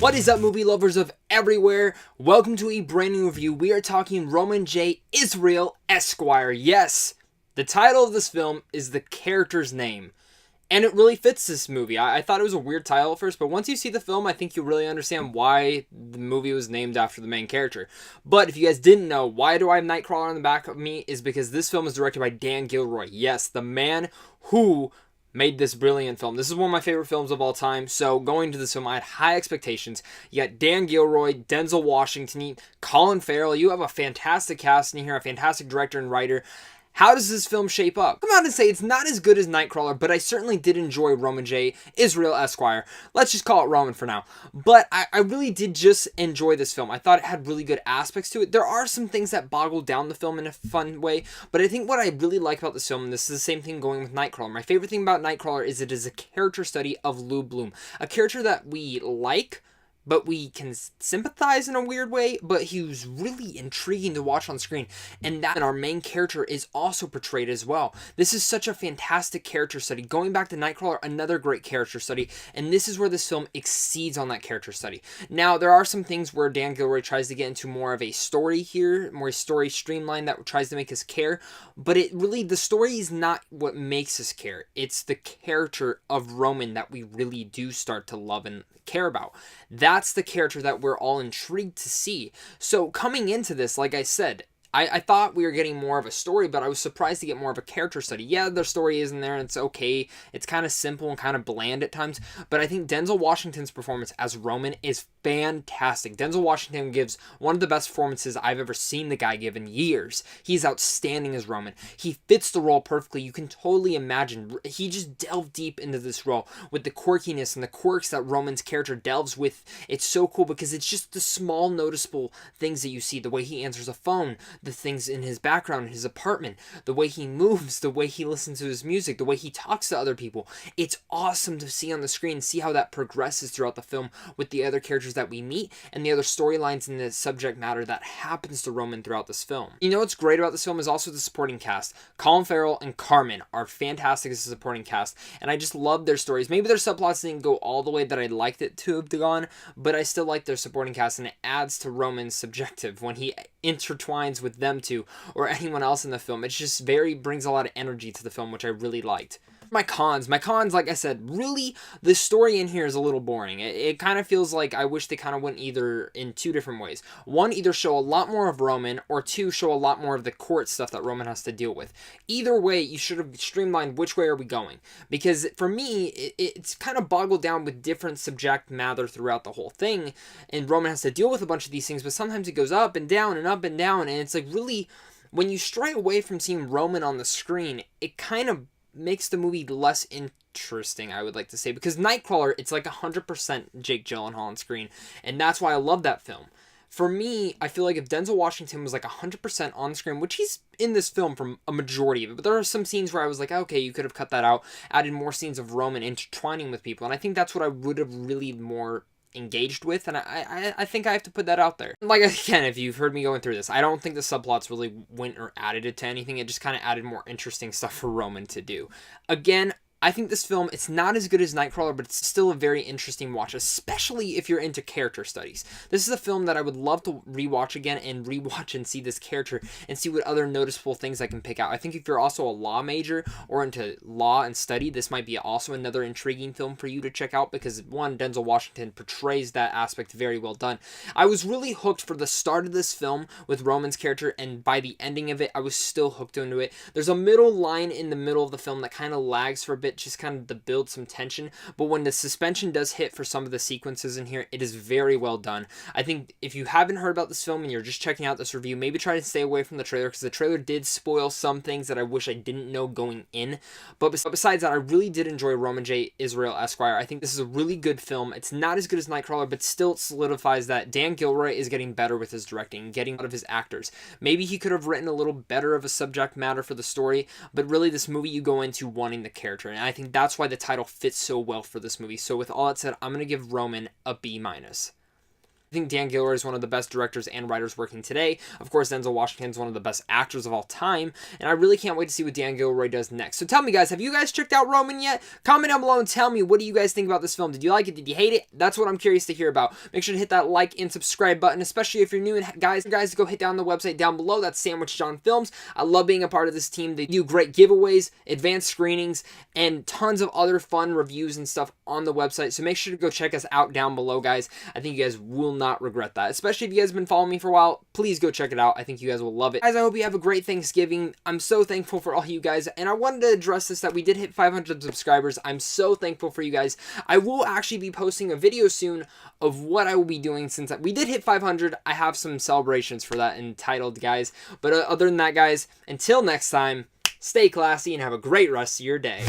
What is up, movie lovers of everywhere? Welcome to a brand new review. We are talking Roman J. Israel Esquire. Yes, the title of this film is the character's name, and it really fits this movie. I thought it was a weird title at first, but once you see the film, I think you really understand why the movie was named after the main character. But if you guys didn't know, why do I have Nightcrawler on the back of me? Is because this film is directed by Dan Gilroy. Yes, the man who made this brilliant film. This is one of my favorite films of all time, so going to this film, I had high expectations. You got Dan Gilroy, Denzel Washington, Colin Farrell. You have a fantastic cast in here, a fantastic director and writer. How does this film shape up? Come out and say it's not as good as Nightcrawler, but I certainly did enjoy Roman J. Israel Esquire. Let's just call it Roman for now. But I really did just enjoy this film. I thought it had really good aspects to it. There are some things that boggle down the film in a fun way, but I think what I really like about this film, and this is the same thing going with Nightcrawler, my favorite thing about Nightcrawler is it is a character study of Lou Bloom. A character that we like, but we can sympathize in a weird way, but he was really intriguing to watch on screen, and that our main character is also portrayed as well. This is such a fantastic character study. Going back to Nightcrawler, another great character study, and this is where this film exceeds on that character study. Now, there are some things where Dan Gilroy tries to get into more of a story here, more story streamline that tries to make us care, but it really, the story is not what makes us care. It's the character of Roman that we really do start to love and care about. That's the character that we're all intrigued to see. So coming into this, like I said, I thought we were getting more of a story, but I was surprised to get more of a character study. Yeah, their story is in there, and it's okay. It's kind of simple and kind of bland at times, but I think Denzel Washington's performance as Roman is fantastic. Denzel Washington gives one of the best performances I've ever seen the guy give in years. He's outstanding as Roman. He fits the role perfectly. You can totally imagine. He just delved deep into this role with the quirkiness and the quirks that Roman's character delves with. It's so cool because it's just the small noticeable things that you see. The way he answers a phone, the things in his background, in his apartment, the way he moves, the way he listens to his music, the way he talks to other people. It's awesome to see on the screen, see how that progresses throughout the film with the other characters that we meet and the other storylines and the subject matter that happens to Roman throughout this film. You know what's great about this film is also the supporting cast. Colin Farrell and Carmen are fantastic as a supporting cast, and I just love their stories. Maybe their subplots didn't go all the way that I'd liked it to have gone, but I still like their supporting cast, and it adds to Roman's subjective when he intertwines with them two or anyone else in the film. It's just brings a lot of energy to the film, which I really liked. My cons, like I said, really, the story in here is a little boring. It kind of feels like I wish they kind of went either in two different ways. One, either show a lot more of Roman, or two, show a lot more of the court stuff that Roman has to deal with. Either way, you should have streamlined which way are we going. Because for me, it's kind of boggled down with different subject matter throughout the whole thing, and Roman has to deal with a bunch of these things, but sometimes it goes up and down and up and down, and it's like really, when you stray away from seeing Roman on the screen, it kind of makes the movie less interesting, I would like to say, because Nightcrawler, it's like 100% Jake Gyllenhaal on screen, and that's why I love that film. For me, I feel like if Denzel Washington was like 100% on screen, which he's in this film for a majority of it, but there are some scenes where I was like, okay, you could have cut that out, added more scenes of Roman intertwining with people, and I think that's what I would have really more engaged with, and I think I have to put that out there. Like, again, if you've heard me going through this, I don't think the subplots really went or added it to anything. It just kind of added more interesting stuff for Roman to do. Again, I think this film, it's not as good as Nightcrawler, but it's still a very interesting watch, especially if you're into character studies. This is a film that I would love to rewatch again and rewatch and see this character and see what other noticeable things I can pick out. I think if you're also a law major or into law and study, this might be also another intriguing film for you to check out because, one, Denzel Washington portrays that aspect very well done. I was really hooked for the start of this film with Roman's character, and by the ending of it, I was still hooked into it. There's a middle line in the middle of the film that kind of lags for a bit, just kind of to build some tension, but when the suspension does hit for some of the sequences in here, it is very well done. I think if you haven't heard about this film and you're just checking out this review, maybe try to stay away from the trailer because the trailer did spoil some things that I wish I didn't know going in, but besides that, I really did enjoy Roman J. Israel Esquire. I think this is a really good film. It's not as good as Nightcrawler, but still solidifies that Dan Gilroy is getting better with his directing, getting out of his actors. Maybe he could have written a little better of a subject matter for the story, but really this movie you go into wanting the character, and I think that's why the title fits so well for this movie. So with all that said, I'm going to give Roman a B-. think Dan Gilroy is one of the best directors and writers working today. Of course, Denzel Washington is one of the best actors of all time, and I really can't wait to see what Dan Gilroy does next. So tell me, guys, have you guys checked out Roman yet? Comment down below and tell me, what do you guys think about this film? Did you like it? Did you hate it? That's what I'm curious to hear about. Make sure to hit that like and subscribe button, especially if you're new. And guys, go hit down the website down below. That's Sandwich John Films. I love being a part of this team. They do great giveaways, advanced screenings, and tons of other fun reviews and stuff on the website. So make sure to go check us out down below, guys. I think you guys will not regret that. Especially if you guys have been following me for a while, please go check it out. I think you guys will love it. Guys, I hope you have a great Thanksgiving. I'm so thankful for all you guys, and I wanted to address this, that we did hit 500 subscribers. I'm so thankful for you guys. I will actually be posting a video soon of what I will be doing since we did hit 500. I have some celebrations for that entitled, guys. But other than that, guys, until next time, stay classy and have a great rest of your day.